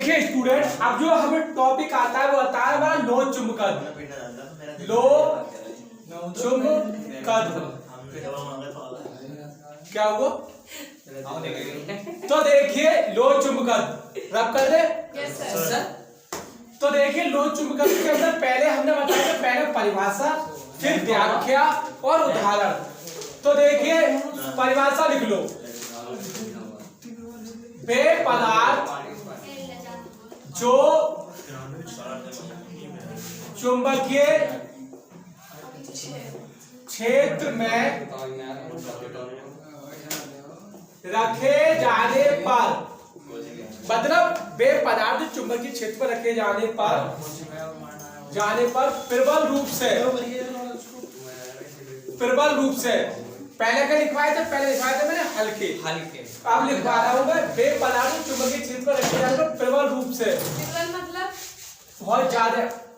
देखिए स्टूडेंट, अब जो हमें टॉपिक आता है वो आता है हमारा लो चुंबकत्व। लो चुंबकत्व क्या हुआ? तो देखिए लो चुंबकत्व रब कर दे। Yes sir. तो देखिए लो चुंबकत्व के अंदर पहले हमने बताया था, पहले परिभाषा, फिर व्याख्या और उदाहरण। तो देखिए परिभाषा लिख लो। वे पदार्थ जो चुंबकीय क्षेत्र में रखे जाने पर, मतलब वे पदार्थ चुंबकीय क्षेत्र में रखे जाने पर प्रबल रूप से पहले क्या लिखवाए थे? पहले लिखवाए थे मैंने हल्के। अब लिखवा रहा हूं मैं, वे पदार्थ चुंबकीय क्षेत्र में रखे जाने पर प्रबल रूप से, मतलब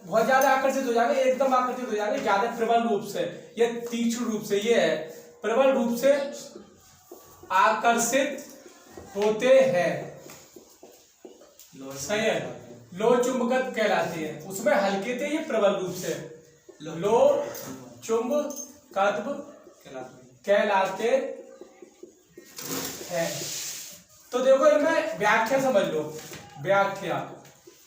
बहुत ज्यादा आकर्षित हो जाएंगे, एकदम आकर्षित हो जाएंगे, ज्यादा प्रबल रूप से, ये तीक्ष्ण रूप से, ये है प्रबल रूप से आकर्षित होते हैं। सही है, लो चुंबकत्व कहलाते हैं। उसमें हल्के थे, ये प्रबल रूप से लो चुंबकत्व कहलाते हैं। तो देखो इनमें व्याख्या समझ लो। व्याख्या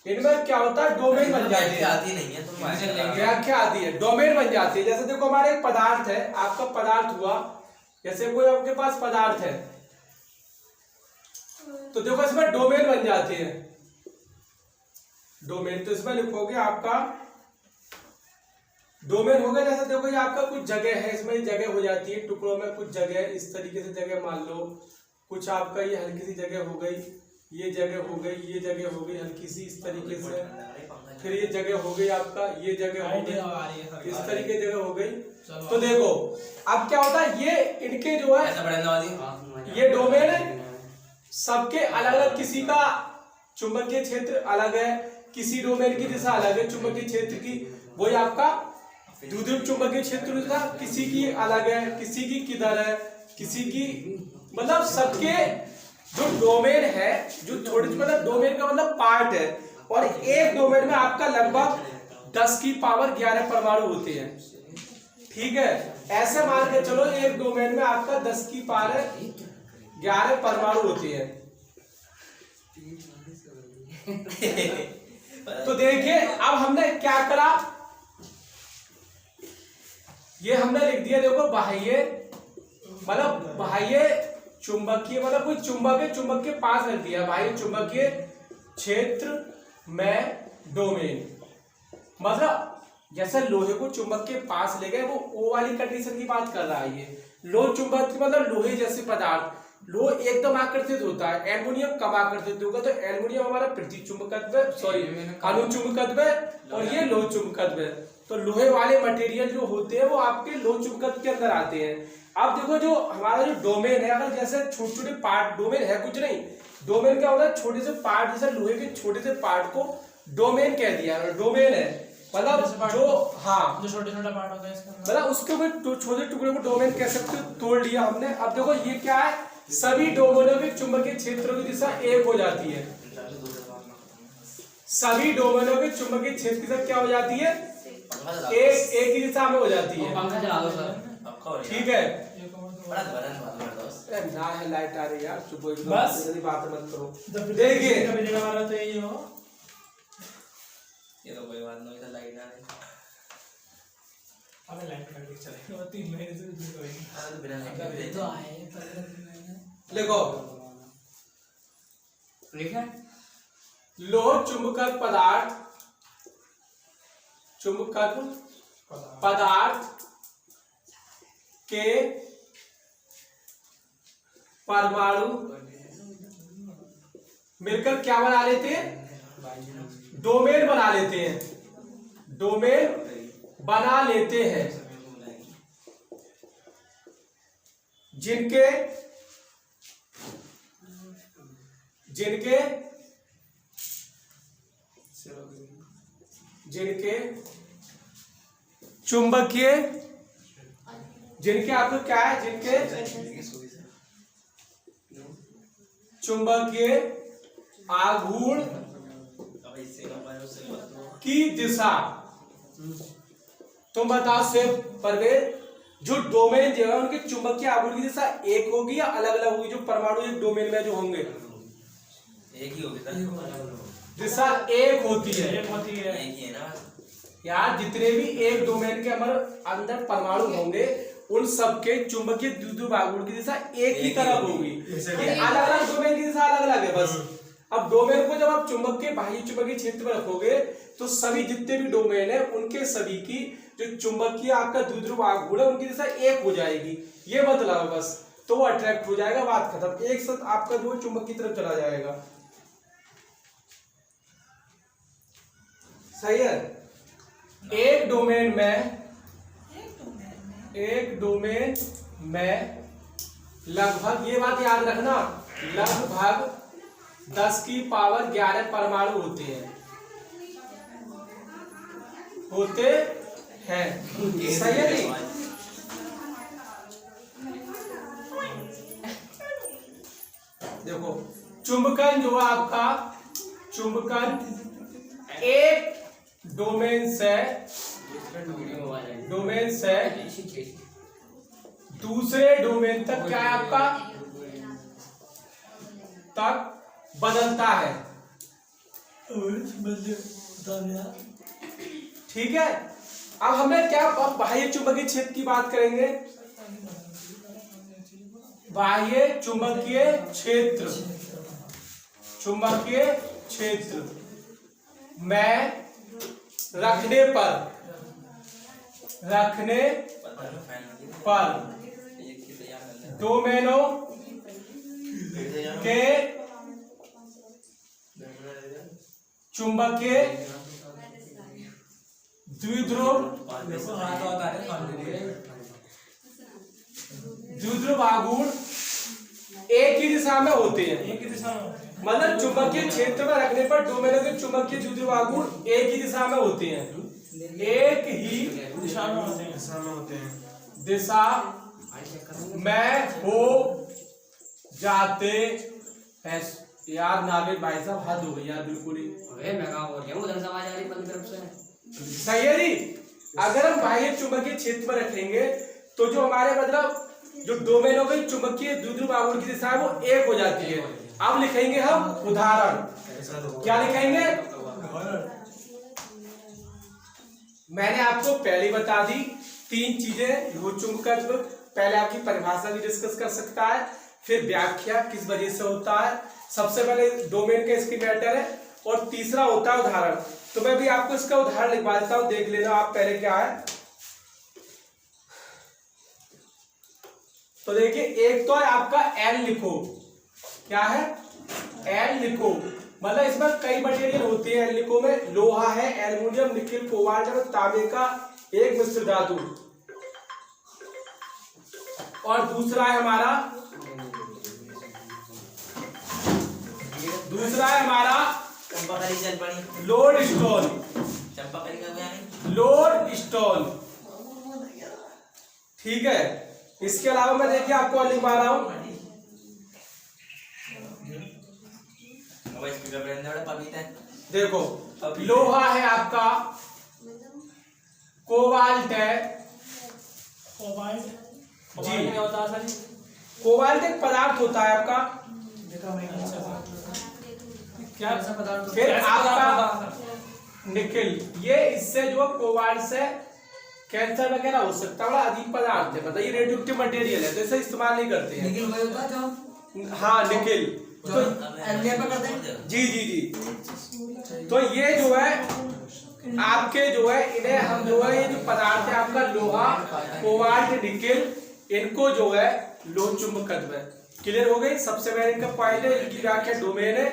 इनमें क्या होता है? डोमेन बन जाती है। आती नहीं है तुम व्याख्या आती है, डोमेन बन जाती है। जैसे देखो हमारे एक पदार्थ है, आपका पदार्थ हुआ, जैसे कोई आपके पास पदार्थ है, तो देखो इसमें डोमेन बन जाती है। डोमेन तो इसमें लिखोगे आपका डोमेन होगा। जैसे देखो ये आपका कुछ जगह है, इसमें जगह हो जाती है टुकड़ों में, कुछ जगह इस तरीके से जगह मान लो, कुछ आपका ये हल्की सी जगह हो गई, ये जगह हो गई, ये जगह हो गई हल्की सी इस तरीके से, फिर ये जगह हो गई आपका, ये जगह हो गई, इस तरीके जगह हो गई। तो देखो अब क्या होता है, ये इनके जो है ये डोमेन है, सबके अलग अलग, किसी का चुंबकीय क्षेत्र अलग है, किसी डोमेन की दिशा अलग है चुंबकीय क्षेत्र की, वही आपका द्विध्रुव चुंबकीय क्षेत्र दिशा किसी की अलग है, किसी की किधर है, किसी की, मतलब सबके जो डोमेन है, जो छोटे, मतलब डोमेन का मतलब पार्ट है, और एक डोमेन में आपका लगभग 10 की पावर 11 परमाणु होते हैं। ठीक है, ऐसे मान के चलो एक डोमेन में आपका 10 की पावर 11 परमाणु होते हैं। तो देखिए अब हमने क्या करा, ये हमने लिख दिया, देखो बाह्य, मतलब बाह्य चुंबकीय, मतलब कोई चुंबक है, चुंबक के पास रख दिया, बाह्य चुंबकीय क्षेत्र में डोमेन, मतलब जैसे लोहे को चुंबक के पास ले गए, वो ओ वाली कंडीशन की बात कर रहा है। ये लो चुंबक मतलब लोहे जैसे पदार्थ, लोह एकदम आकर्षित होता है, एल्युमिनियम कम आकर्षित होगा, तो एल्युमिनियम हमारा प्रति चुंबकत्व है, सॉरी अणु चुंबकत्व है, और ये लोह चुंबकत्व है। तो लोहे वाले मटेरियल जो होते हैं वो आपके लोह चुंबकत्व के अंदर आते हैं। अब देखो जो हमारा जो डोमेन है, अगर जैसे छोटे छोटे पार्ट, डोमेन है कुछ नहीं, डोमेन क्या होता है? छोटे से पार्ट, जैसे लोहे के छोटे से पार्ट को डोमेन कह दिया, डोमेन है मतलब जो, हाँ, जो छोटे छोटे पार्ट होता है इसका, मतलब उसके छोटे टुकड़े को डोमेन कह सकते हो, तोड़ लिया हमने। अब देखो ये क्या है, सभी डोमेनों के चुंबकीय क्षेत्रों की दिशा एक हो जाती है। सभी डोमेनों के चुंबकीय क्षेत्र की दिशा क्या हो जाती है? एक ही दिशा में हो जाती है। पंखा चला दो सर। ठीक है, बड़ा ना है लाइट आ रही यार, चुप हो जाओ, बस जल्दी बात मत करो। देखिए कभी जगह वाला तो यही हो, ये तो कोई बात नहीं, इधर लाइट आ रही है। अबे लाइट कट के चले, वो 3 महीने से बिजली कोई नहीं। अरे तो बिना लाइट के तो आए 3 महीने। देखो लिखा लोह चुंबकत्व पदार्थ, चुंबकत्व पदार्थ के परमाणु मिलकर क्या बना लेते हैं? डोमेन बना लेते हैं, डोमेन बना लेते हैं, जिनके जिनके जिनके चुंबकीय, जिनके आपको क्या है, जिनके चुंबकीय आघूर्ण की दिशा, तुम बताओ सेव परवेज, जो डोमेन जो है उनके चुंबकीय आघूर्ण की दिशा एक होगी या अलग अलग होगी? जो परमाणु एक डोमेन में जो होंगे एक ही होगी सर, दिशा एक होती है। एक होती है। एक ही है ना। यार जितने भी एक डोमेन के अंदर परमाणु होंगे उन सबके चुंबकीय द्विध्रुव आघूर्ण की दिशा एक ही तरफ होगी। ये अलग अलग डोमेन की दिशा अलग अलग है बस। अब डोमेन को जब आप चुंबकीय बाह्य चुंबकीय क्षेत्र में रखोगे तो सभी जितने भी डोमेन है उनके सभी की जो चुंबकीय आपका द्विध्रुव आघूर्ण है उनकी दिशा एक हो जाएगी। ये बदलाव है बस, तो वो अट्रैक्ट हो जाएगा, बात खत्म। एक साथ आपका जो है चुंबक की तरफ चला जाएगा। सही है। एक डोमेन में लगभग, ये बात याद रखना, लगभग 10 की पावर 11 परमाणु होते हैं। सही है नहीं? देखो चुंबकन जो है आपका, चुंबकन एक डोमेन से दूसरे डोमेन तक क्या है आपका, तक बदलता है। ठीक है। अब हमें क्या, बाह्य चुंबकीय क्षेत्र की बात करेंगे। बाह्य चुंबकीय क्षेत्र, चुंबकीय क्षेत्र में रखने पर डोमेनों के चुंबकीय द्विध्रुव आघूर्ण एक ही दिशा में होते हैं। एक ही दिशा में होते हैं। मतलब चुंबकीय क्षेत्र में रखने पर डोमेनों के चुंबकीय द्विध्रुव आघूर्ण एक ही दिशा में होते हैं। एक ही दिशा में होते हैं। दिशा में हो जाते हैं। यार नावेद भाई साहब हद हो गई यार, बिल्कुल ही। सही है जी। अगर हम बाह्य चुंबकीय क्षेत्र में रखेंगे तो जो हमारे मतलब जो डोमेनों की चुंबकीय द्विध्रुव आघूर्ण की दिशा है वो एक हो जाती है। अब लिखेंगे हम उदाहरण। क्या लिखेंगे? मैंने आपको पहले बता दी 3 चीजें। वो चुंबकत्व पहले आपकी परिभाषा भी डिस्कस कर सकता है, फिर व्याख्या किस वजह से होता है, सबसे पहले डोमेन का इसकी मैटर है, और तीसरा होता है उदाहरण। तो मैं भी आपको इसका उदाहरण लिखवा देता हूं, देख लेना आप पहले क्या है। तो देखिए, एक तो है आपका एल लिखो। क्या है? एल लिखो। मतलब इसमें कई मटेरियल होती है। एल लिखो में लोहा है, एल्युमिनियम, निकेल, कोबाल्ट है, तांबे का एक मिश्र धातु। और दूसरा है हमारा लोड स्टोन। लोड स्टोन, ठीक है। इसके अलावा मैं देखिए आपको लिखवा रहा हूं, देखो लोहा है आपका, कोबाल्ट है। जी, क्या होता है सर? कोबाल्ट एक पदार्थ होता है आपका। क्या ऐसा पदार्थ? फिर आपका निकेल, ये इससे जो कोबाल्ट से कैंसर वगैरह हो सकता है, बड़ा अजीब पदार्थ है। मतलब ये रेडियोएक्टिव मटेरियल है तो इसे इस्तेमाल नहीं करते हैं। निकल वही होता है जो, हाँ निकेल, तो एल्युमिनियम पर करते हैं। जी जी जी। तो ये जो है आपके जो है इन्हें हम जो है ये जो पदार्थ है आपका लोहा, कोबाल्ट, निकेल, इनको जो है लोह चुंबकत्व है। क्लियर हो गई? सबसे पहले इनका पॉइंट है, इनकी व्याख्या डोमेन है।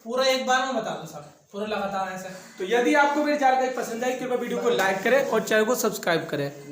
पूरा एक बार में बता दो सर, पूरा लगातार ऐसे। तो यदि आपको मेरी जानकारी पसंद आई तो वीडियो को लाइक करें और चैनल को सब्सक्राइब करें।